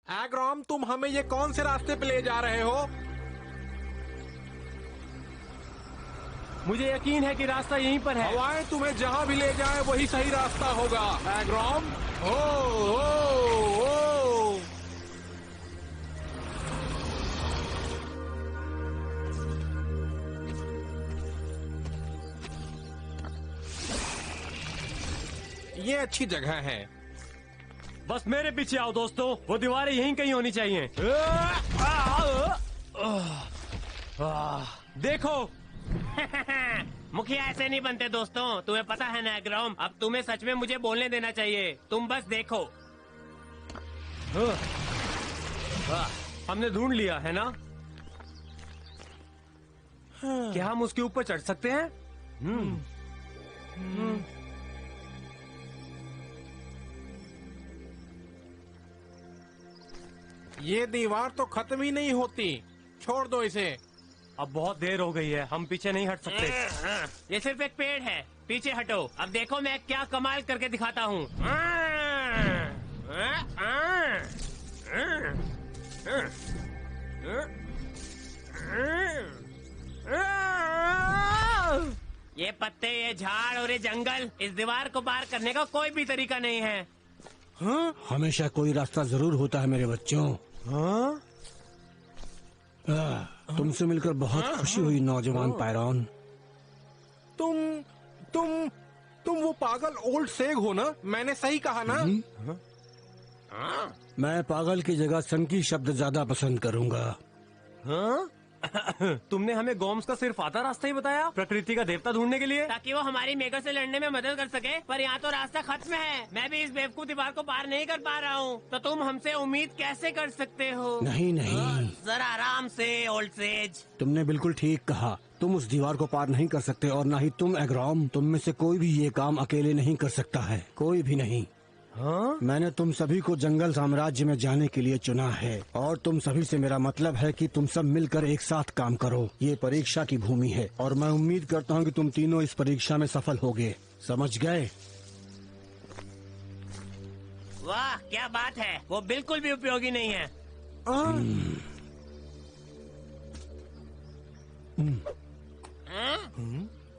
एग्रॉम, तुम हमें ये कौन से रास्ते पे ले जा रहे हो? मुझे यकीन है कि रास्ता यहीं पर है। हवाएं तुम्हें जहां भी ले जाए वही सही रास्ता होगा। एग्रॉम, ओ। ये अच्छी जगह है। बस मेरे पीछे आओ दोस्तों, वो दीवारें यहीं कहीं होनी चाहिए। देखो। मुखिया ऐसे नहीं बनते दोस्तों, तुम्हें पता है ना एग्रॉम, अब तुम्हें सच में मुझे बोलने देना चाहिए। तुम बस देखो। हमने ढूंढ लिया है ना? क्या हम उसके ऊपर चढ़ सकते हैं? ये दीवार तो खत्म ही नहीं होती। छोड़ दो इसे। अब बहुत देर हो गई है, हम पीछे नहीं हट सकते। ये सिर्फ एक पेड़ है, पीछे हटो। अब देखो मैं क्या कमाल करके दिखाता हूँ। ये पत्ते, ये झाड़ और ये जंगल, इस दीवार को पार करने का कोई भी तरीका नहीं है। हाँ? हमेशा कोई रास्ता जरूर होता है मेरे बच्चों। हाँ? तुमसे मिलकर बहुत खुशी हुई नौजवान पायरॉन। तुम वो पागल ओल्ड सेग हो ना? मैंने सही कहा ना? मैं पागल की जगह सनकी शब्द ज्यादा पसंद करूंगा। हाँ? तुमने हमें गोम्स का सिर्फ आधा रास्ता ही बताया प्रकृति का देवता ढूंढने के लिए, ताकि वो हमारी मेघा से लड़ने में मदद कर सके। पर यहाँ तो रास्ता खत्म है। मैं भी इस बेवकूफ दीवार को पार नहीं कर पा रहा हूँ, तो तुम हमसे उम्मीद कैसे कर सकते हो? नहीं नहीं, जरा आराम से ओल्ड सेज। तुमने बिल्कुल ठीक कहा। तुम उस दीवार को पार नहीं कर सकते और न ही तुम एग्रॉम। तुम में से कोई भी ये काम अकेले नहीं कर सकता है, कोई भी नहीं। हाँ? मैंने तुम सभी को जंगल साम्राज्य में जाने के लिए चुना है, और तुम सभी से मेरा मतलब है कि तुम सब मिलकर एक साथ काम करो। ये परीक्षा की भूमि है और मैं उम्मीद करता हूँ कि तुम तीनों इस परीक्षा में सफल होगे। समझ गए? वाह क्या बात है, वो बिल्कुल भी उपयोगी नहीं है।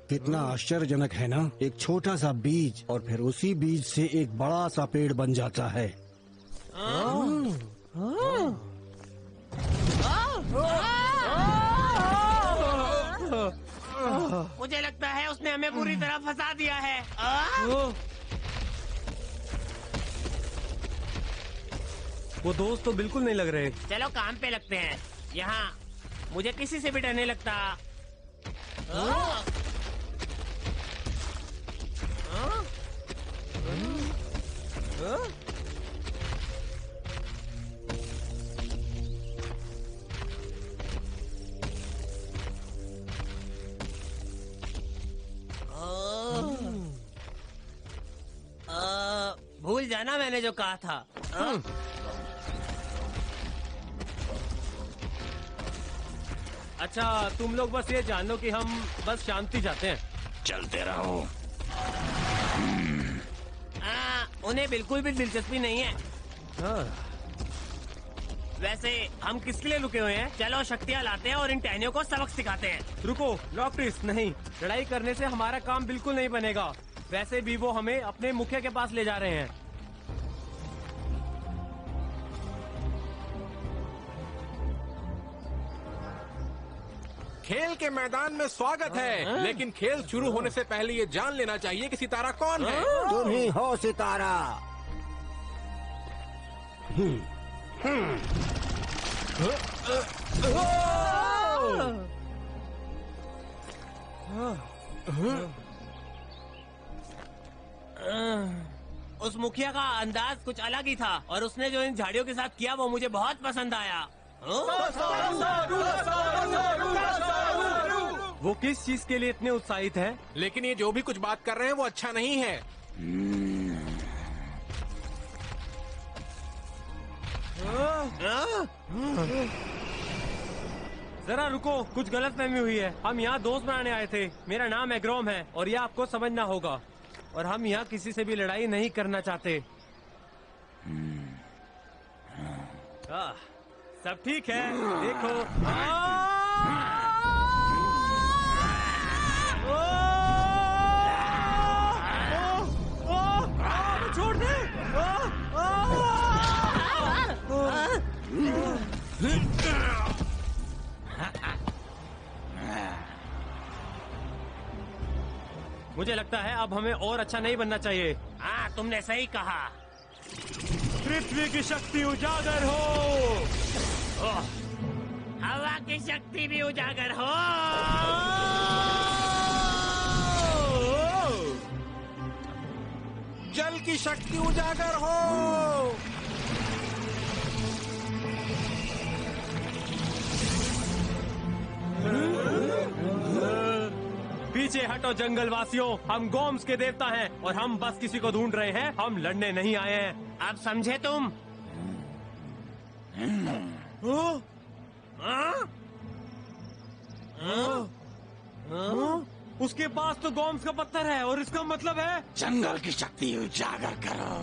कितना आश्चर्यजनक है ना? एक छोटा सा बीज और फिर उसी बीज से एक बड़ा सा पेड़ बन जाता है। मुझे लगता है उसने हमें पूरी तरह फंसा दिया है। वो दोस्त तो बिल्कुल नहीं लग रहे। चलो काम पे लगते हैं। यहाँ मुझे किसी से भी डर नहीं लगता। भूल जाना मैंने जो कहा था। अच्छा, तुम लोग बस ये जान लो कि हम बस शांति चाहते हैं। चलते रहो। उन्हें बिल्कुल भी दिलचस्पी नहीं है। हाँ। वैसे हम किसके लिए रुके हुए हैं? चलो शक्तियाँ लाते हैं और इन टहनियों को सबक सिखाते हैं। रुको लॉकट्रिस, नहीं, लड़ाई करने से हमारा काम बिल्कुल नहीं बनेगा। वैसे भी वो हमें अपने मुखिया के पास ले जा रहे हैं। खेल के मैदान में स्वागत है, लेकिन खेल शुरू होने से पहले ये जान लेना चाहिए कि सितारा कौन है। तुम ही हो सितारा। उस मुखिया का अंदाज कुछ अलग ही था, और उसने जो इन झाड़ियों के साथ किया वो मुझे बहुत पसंद आया। वो किस चीज के लिए इतने उत्साहित हैं? लेकिन ये जो भी कुछ बात कर रहे हैं वो अच्छा नहीं है। जरा रुको, कुछ गलतफहमी हुई है। हम यहाँ दोस्त बनाने आए थे। मेरा नाम एग्रॉम है और ये आपको समझना होगा, और हम यहाँ किसी से भी लड़ाई नहीं करना चाहते। सब ठीक है, देखो। छोड़ दे। मुझे लगता है अब हमें और अच्छा नहीं बनना चाहिए। हाँ, तुमने सही कहा। पृथ्वी की शक्ति उजागर हो। हवा की शक्ति भी उजागर हो। जल की शक्ति उजागर हो। पीछे हटो जंगल वासियों, हम गोम्स के देवता हैं और हम बस किसी को ढूंढ रहे हैं, हम लड़ने नहीं आए हैं। अब समझे तुम? उसके पास तो गोम्स का पत्थर है और इसका मतलब है जंगल की शक्ति उजागर करो।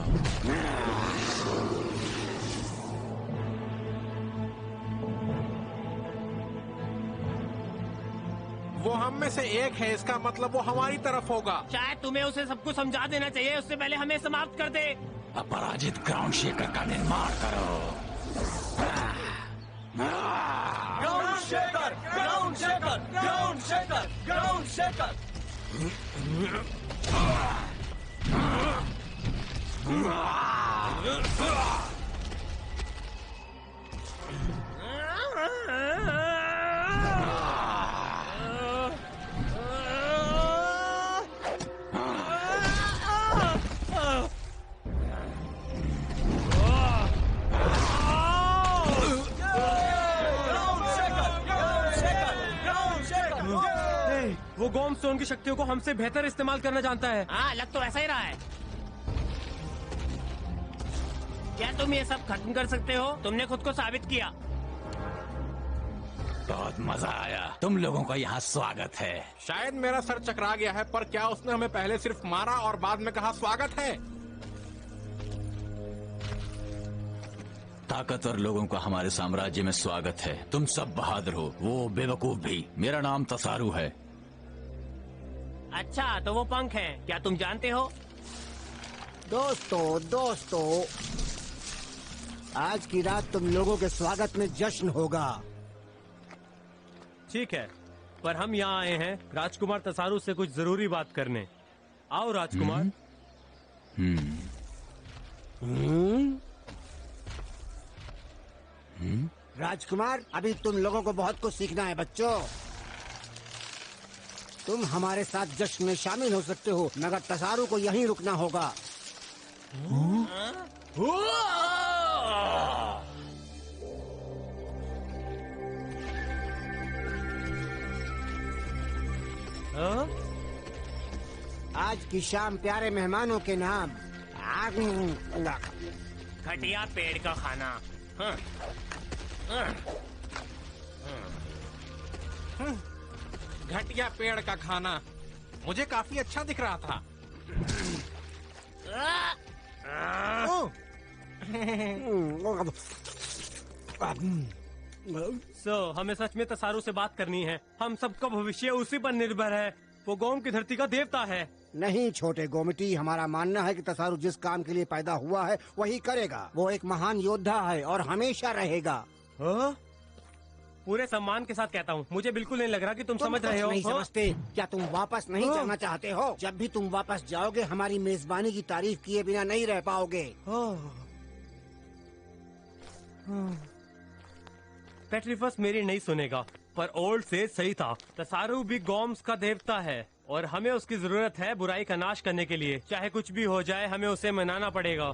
वो हम में से एक है, इसका मतलब वो हमारी तरफ होगा। शायद तुम्हें उसे सब कुछ समझा देना चाहिए, उससे पहले हमें समाप्त कर दे। अपराजित ग्राउंड शेकर का निर्माण करो। Ground shaker, ground shaker, ground shaker, ground shaker. वो गोम्स तो उनकी शक्तियों को हमसे बेहतर इस्तेमाल करना जानता है। हाँ, लग तो ऐसा ही रहा है। क्या तुम ये सब खत्म कर सकते हो? तुमने खुद को साबित किया। बहुत मजा आया। तुम लोगों का यहाँ स्वागत है। शायद मेरा सर चकरा गया है, पर क्या उसने हमें पहले सिर्फ मारा और बाद में कहा स्वागत है? ताकतवर लोगों का हमारे साम्राज्य में स्वागत है। तुम सब बहादुर हो, वो बेवकूफ भी। मेरा नाम तसारू है। अच्छा, तो वो पंख है, क्या तुम जानते हो? दोस्तों, आज की रात तुम लोगों के स्वागत में जश्न होगा। ठीक है, पर हम यहाँ आए हैं राजकुमार तसारू से कुछ जरूरी बात करने। आओ राजकुमार। राजकुमार, अभी तुम लोगों को बहुत कुछ सीखना है बच्चों। तुम हमारे साथ जश्न में शामिल हो सकते हो, मगर तसारू को यहीं रुकना होगा। आज की शाम प्यारे मेहमानों के नाम घटिया पेड़ का खाना। घटिया पेड़ का खाना मुझे काफी अच्छा दिख रहा था। हमें सच में तसारू से बात करनी है। हम सबका भविष्य उसी पर निर्भर है। वो गोम की धरती का देवता है। नहीं छोटे गोमटी, हमारा मानना है कि तसारू जिस काम के लिए पैदा हुआ है वही करेगा। वो एक महान योद्धा है और हमेशा रहेगा। पूरे सम्मान के साथ कहता हूँ, मुझे बिल्कुल नहीं लग रहा कि तुम समझ रहे हो। नहीं समझते? क्या तुम वापस नहीं चलना चाहते हो? जब भी तुम वापस जाओगे हमारी मेजबानी की तारीफ किए बिना नहीं रह पाओगे। पेट्रिफस मेरी नहीं सुनेगा, पर ओल्ड से सही था। तसारू भी गोम्स का देवता है और हमें उसकी जरूरत है बुराई का नाश करने के लिए। चाहे कुछ भी हो जाए, हमें उसे मनाना पड़ेगा।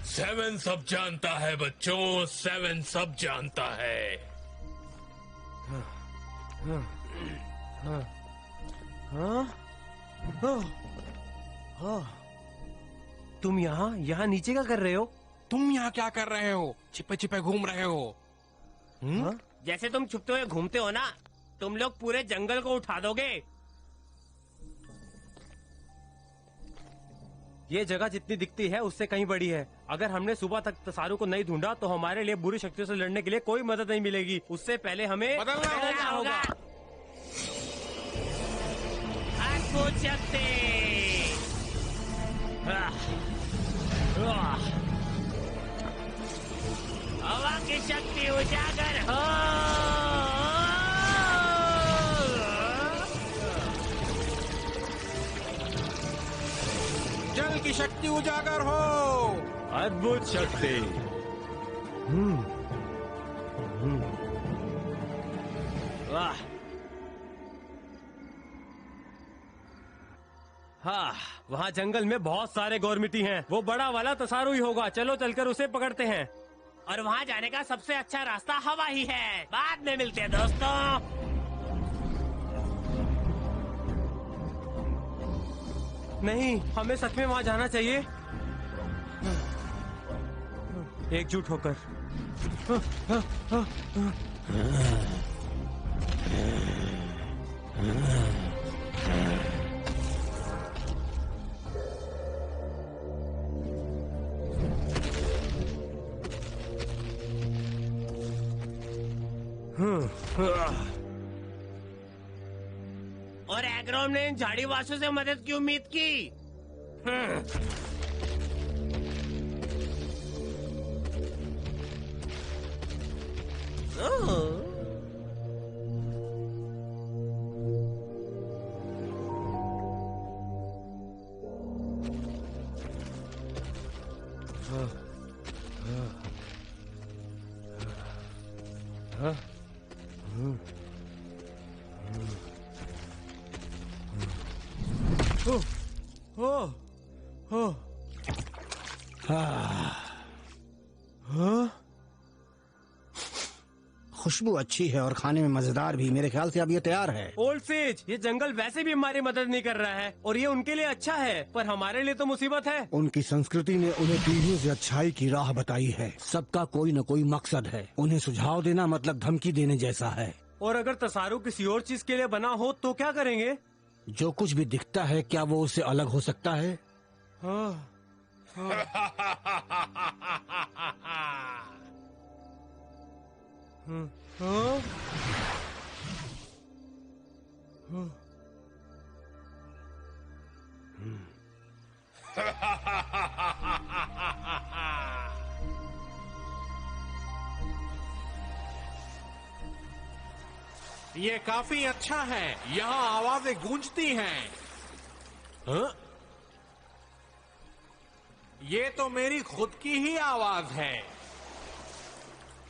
7 सब जानता है बच्चों, 7 सब जानता है। तुम यहाँ नीचे क्या कर रहे हो? तुम यहाँ क्या कर रहे हो? छिपे छिपे घूम रहे हो? जैसे तुम छुपते हुए घूमते हो ना, तुम लोग पूरे जंगल को उठा दोगे। ये जगह जितनी दिखती है उससे कहीं बड़ी है। अगर हमने सुबह तक तसारू को नहीं ढूंढा तो हमारे लिए बुरी शक्तियों से लड़ने के लिए कोई मदद नहीं मिलेगी। उससे पहले हमें बदलना होगा। अद्भुत शक्ति। हवा की शक्ति उजागर हो। जल की शक्ति उजागर हो। अद्भुत शक्ति। वाह। हाँ, वहाँ जंगल में बहुत सारे गोरमिटी हैं। वो बड़ा वाला तसारू ही होगा। चलो चलकर उसे पकड़ते हैं। और वहाँ जाने का सबसे अच्छा रास्ता हवा ही है। बाद में मिलते हैं दोस्तों। नहीं, हमें सच में वहाँ जाना चाहिए। एकजुट होकर। और एग्रोम ने इन झाड़ी वासु से मदद की उम्मीद की। खुशबू अच्छी है और खाने में मजेदार भी। मेरे ख्याल से अब ये तैयार है। ओल्ड सेज, ये जंगल वैसे भी हमारी मदद नहीं कर रहा है और ये उनके लिए अच्छा है, पर हमारे लिए तो मुसीबत है। उनकी संस्कृति ने उन्हें पीढ़ियों से अच्छाई की राह बताई है। सबका कोई न कोई मकसद है। उन्हें सुझाव देना मतलब धमकी देने जैसा है। और अगर तसारू किसी और चीज के लिए बना हो तो क्या करेंगे? जो कुछ भी दिखता है, क्या वो उससे अलग हो सकता है? हाँ। ये काफी अच्छा है। यहाँ आवाजें गूंजती हैं। हाँ? ये तो मेरी खुद की ही आवाज है।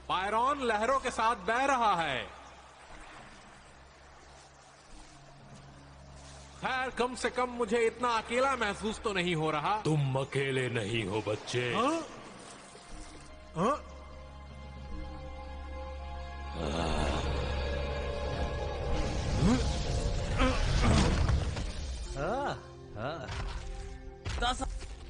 पायरॉन लहरों के साथ बह रहा है। खैर, कम से कम मुझे इतना अकेला महसूस तो नहीं हो रहा। तुम अकेले नहीं हो बच्चे। हाँ? हाँ?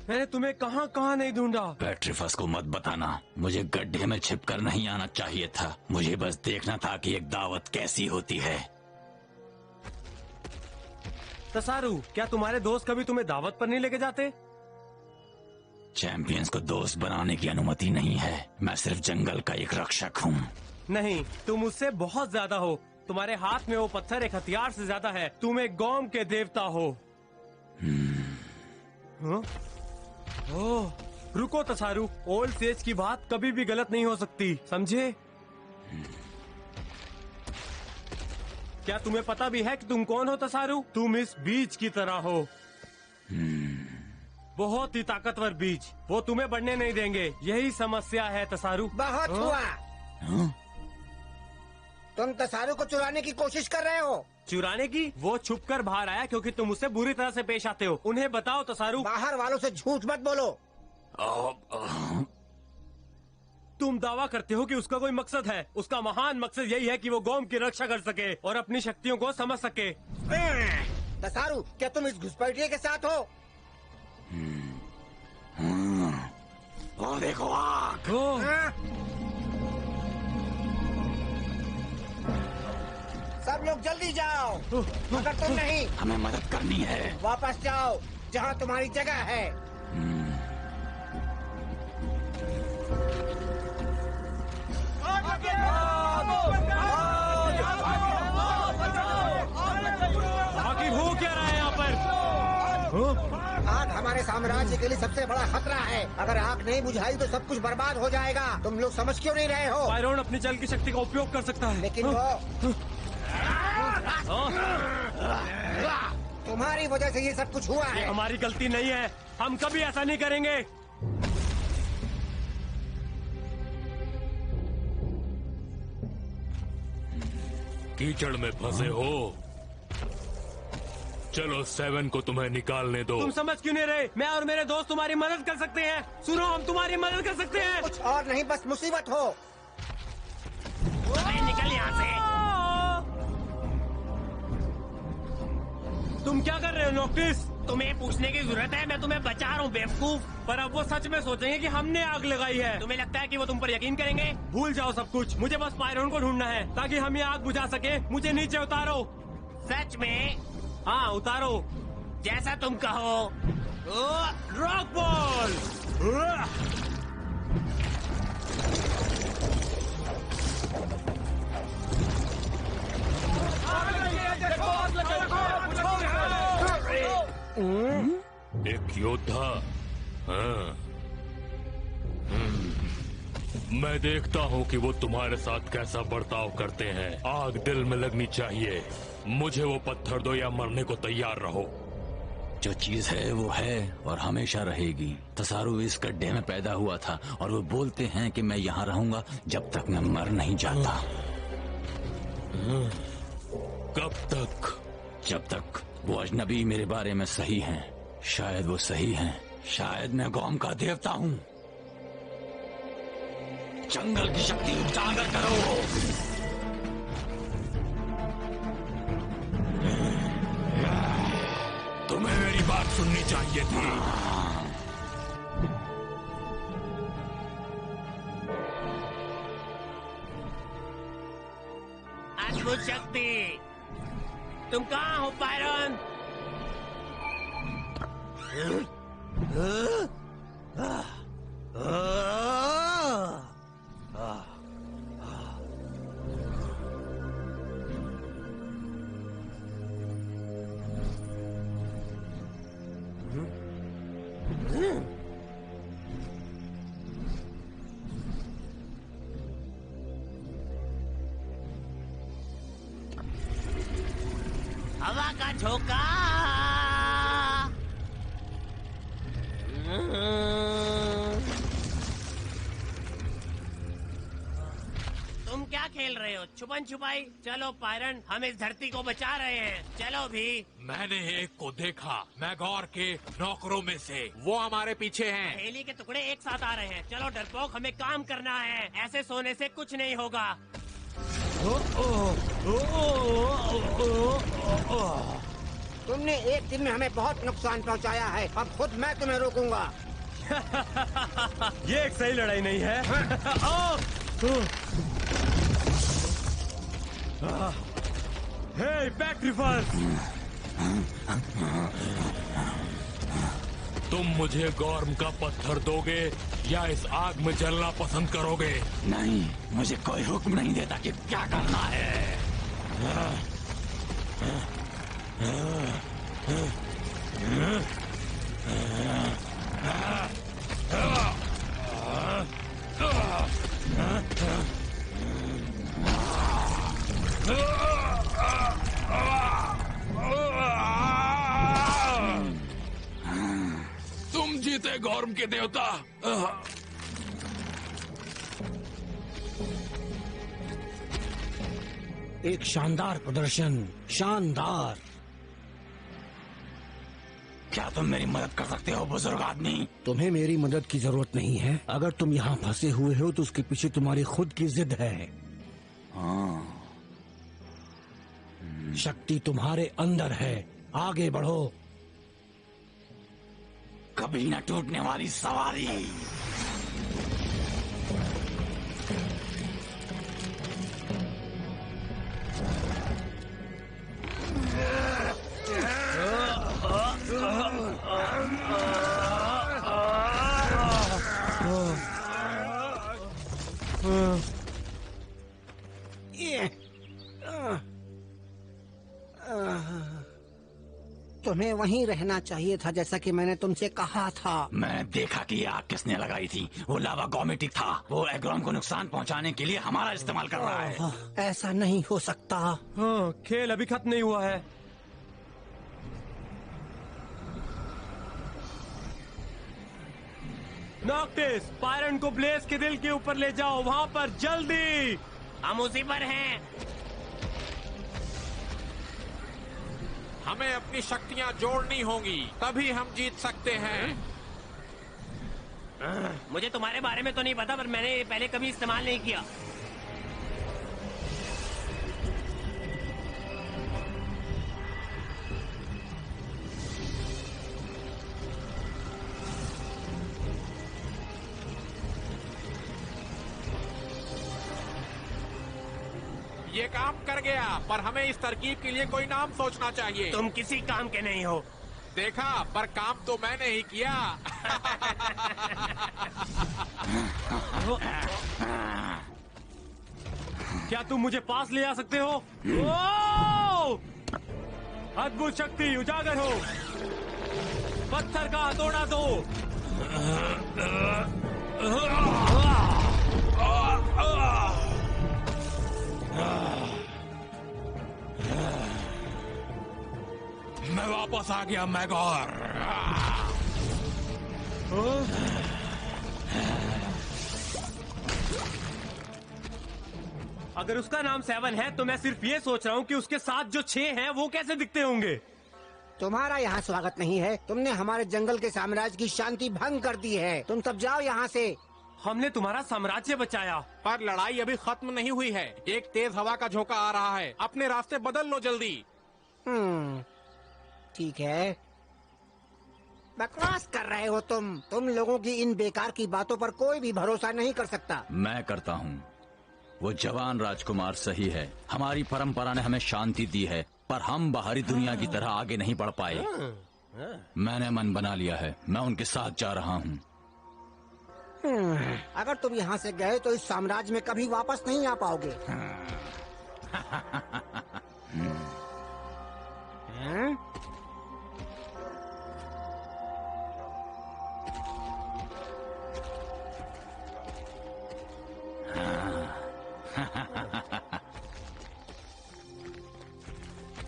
मैंने तुम्हें कहाँ कहाँ नहीं ढूंढा। पेट्रीफस को मत बताना। मुझे गड्ढे में छिपकर नहीं आना चाहिए था। मुझे बस देखना था कि एक दावत कैसी होती है। तसारू, क्या तुम्हारे दोस्त कभी तुम्हें दावत पर नहीं लेके जाते? चैंपियंस को दोस्त बनाने की अनुमति नहीं है। मैं सिर्फ जंगल का एक रक्षक हूँ। नहीं, तुम उससे बहुत ज्यादा हो। तुम्हारे हाथ में वो पत्थर एक हथियार से ज्यादा है। तुम एक गौम के देवता हो। हाँ? ओह, रुको तसारू, ओल्ड सेज की बात कभी भी गलत नहीं हो सकती, समझे? क्या तुम्हें पता भी है कि तुम कौन हो तसारू? तुम इस बीज की तरह हो। बहुत ही ताकतवर बीज। वो तुम्हें बढ़ने नहीं देंगे। यही समस्या है तसारू। बहुत हुआ। तुम तसारू को चुराने की कोशिश कर रहे हो। चुराने की? वो छुप कर बाहर आया क्योंकि तुम उससे बुरी तरह से पेश आते हो। उन्हें बताओ तसारू। बाहर वालों से झूठ मत बोलो। तुम दावा करते हो कि उसका कोई मकसद है। उसका महान मकसद यही है कि वो कौम की रक्षा कर सके और अपनी शक्तियों को समझ सके। तसारू, क्या तुम इस घुसपैठिए के साथ हो? वो देखो आग। सब लोग जल्दी जाओ। मगर तुम नहीं। हमें मदद करनी है। वापस जाओ जहाँ तुम्हारी जगह है। साम्राज्य के लिए सबसे बड़ा खतरा है। अगर आग नहीं बुझाई तो सब कुछ बर्बाद हो जाएगा। तुम लोग समझ क्यों नहीं रहे हो? पायरोन अपनी जल की शक्ति का उपयोग कर सकता है, लेकिन वो तुम्हारी वजह से ये सब कुछ हुआ है। हमारी गलती नहीं है, हम कभी ऐसा नहीं करेंगे। कीचड़ में फंसे हो, चलो 7 को तुम्हें निकालने दो। तुम समझ क्यों नहीं रहे? मैं और मेरे दोस्त तुम्हारी मदद कर सकते हैं। सुनो, हम तुम्हारी मदद कर सकते हैं। कुछ और नहीं, बस मुसीबत हो। अबे निकल यहाँ से। तुम क्या कर रहे हो नोक्टिस? तुम्हें पूछने की जरूरत है? मैं तुम्हें बचा रहा हूँ बेवकूफ। पर अब वो सच में सोचेंगे कि हमने आग लगाई है। तुम्हें लगता है कि वो तुम पर यकीन करेंगे? भूल जाओ सब कुछ, मुझे बस पायरोन को ढूंढना है ताकि हम ये आग बुझा सके। मुझे नीचे उतारो। सच में? हाँ, उतारो। जैसा तुम कहो। Rock ball. एक योद्धा। हाँ। मैं देखता हूँ कि वो तुम्हारे साथ कैसा बर्ताव करते हैं। आग दिल में लगनी चाहिए। मुझे वो पत्थर दो या मरने को तैयार रहो। जो चीज है वो है और हमेशा रहेगी। तसारू इस गड्ढे में पैदा हुआ था और वो बोलते हैं कि मैं यहाँ रहूंगा जब तक मैं मर नहीं जाता। कब तक? जब तक वो अजनबी मेरे बारे में सही हैं। शायद वो सही हैं, शायद मैं गौम का देवता हूँ। जंगल की शक्ति उजागर करो। तुम्हें मेरी बात सुननी चाहिए थी। अद्भुत शक्ति। तुम कहाँ हो पायरोन? हवा का झोंका। तुम क्या खेल रहे हो? छुपन छुपाई? चलो पायरन, हम इस धरती को बचा रहे हैं। चलो भी। मैंने एक को देखा, मैगौर के नौकरों में से। वो हमारे पीछे हैं। हेली के टुकड़े एक साथ आ रहे हैं। चलो डरपोक, हमें काम करना है। ऐसे सोने से कुछ नहीं होगा। तुमने एक दिन में हमें बहुत नुकसान पहुंचाया है। अब खुद मैं तुम्हें रोकूंगा। ये एक सही लड़ाई नहीं है। हे बैक रिवर्स। तुम मुझे गौरम का पत्थर दोगे या इस आग में जलना पसंद करोगे? नहीं, मुझे कोई हुक्म नहीं देता कि क्या करना है। तुम जीते गौरम के देवता। एक शानदार प्रदर्शन, शानदार। क्या तुम मेरी मदद कर सकते हो बुजुर्ग आदमी? तुम्हें मेरी मदद की जरूरत नहीं है। अगर तुम यहाँ फंसे हुए हो तो उसके पीछे तुम्हारी खुद की जिद है। शक्ति तुम्हारे अंदर है। आगे बढ़ो। कभी न टूटने वाली सवारी। तुम्हें वहीं रहना चाहिए था, जैसा कि मैंने तुमसे कहा था। मैं देखा कि ये आग किसने लगाई थी। वो लावा गोमेटिक था। वो एग्रोन को नुकसान पहुंचाने के लिए हमारा इस्तेमाल कर रहा है। ऐसा नहीं हो सकता। हाँ, खेल अभी खत्म नहीं हुआ है। नॉक्टिस, पायरन को ब्लेज के दिल के ऊपर ले जाओ, वहाँ पर जल्दी। हम उसी पर हैं। हमें अपनी शक्तियाँ जोड़नी होंगी, तभी हम जीत सकते हैं। मुझे तुम्हारे बारे में तो नहीं पता, पर मैंने ये पहले कभी इस्तेमाल नहीं किया। ये काम कर गया, पर हमें इस तरकीब के लिए कोई नाम सोचना चाहिए। तुम किसी काम के नहीं हो। देखा, पर काम तो मैंने ही किया। क्या तुम मुझे पास ले आ सकते हो? ओह! अद्भुत शक्ति उजागर हो। पत्थर का हथौड़ा दो। मैं वापस आ गया मैगोर। अगर उसका नाम 7 है तो मैं सिर्फ ये सोच रहा हूँ कि उसके साथ जो 6 हैं वो कैसे दिखते होंगे। तुम्हारा यहाँ स्वागत नहीं है। तुमने हमारे जंगल के साम्राज्य की शांति भंग कर दी है। तुम सब जाओ यहाँ से। हमने तुम्हारा साम्राज्य बचाया, पर लड़ाई अभी खत्म नहीं हुई है। एक तेज हवा का झोंका आ रहा है। अपने रास्ते बदल लो जल्दी। ठीक है। बकवास कर रहे हो तुम लोगों की इन बेकार की बातों पर कोई भी भरोसा नहीं कर सकता। मैं करता हूँ। वो जवान राजकुमार सही है। हमारी परंपरा ने हमें शांति दी है, पर हम बाहरी दुनिया की तरह आगे नहीं बढ़ पाए। मैंने मन बना लिया है, मैं उनके साथ जा रहा हूँ। अगर तुम यहाँ से गए तो इस साम्राज्य में कभी वापस नहीं आ पाओगे।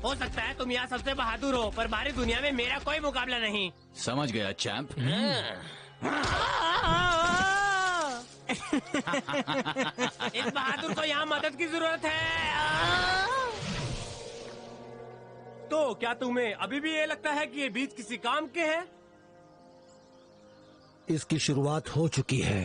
हो सकता है तुम यहाँ सबसे बहादुर हो, पर बाहरी दुनिया में मेरा कोई मुकाबला नहीं। समझ गया चैंप। इस बहादुर को यहाँ मदद की जरूरत है। तो क्या तुम्हें अभी भी ये लगता है कि ये बीज किसी काम के हैं? इसकी शुरुआत हो चुकी है।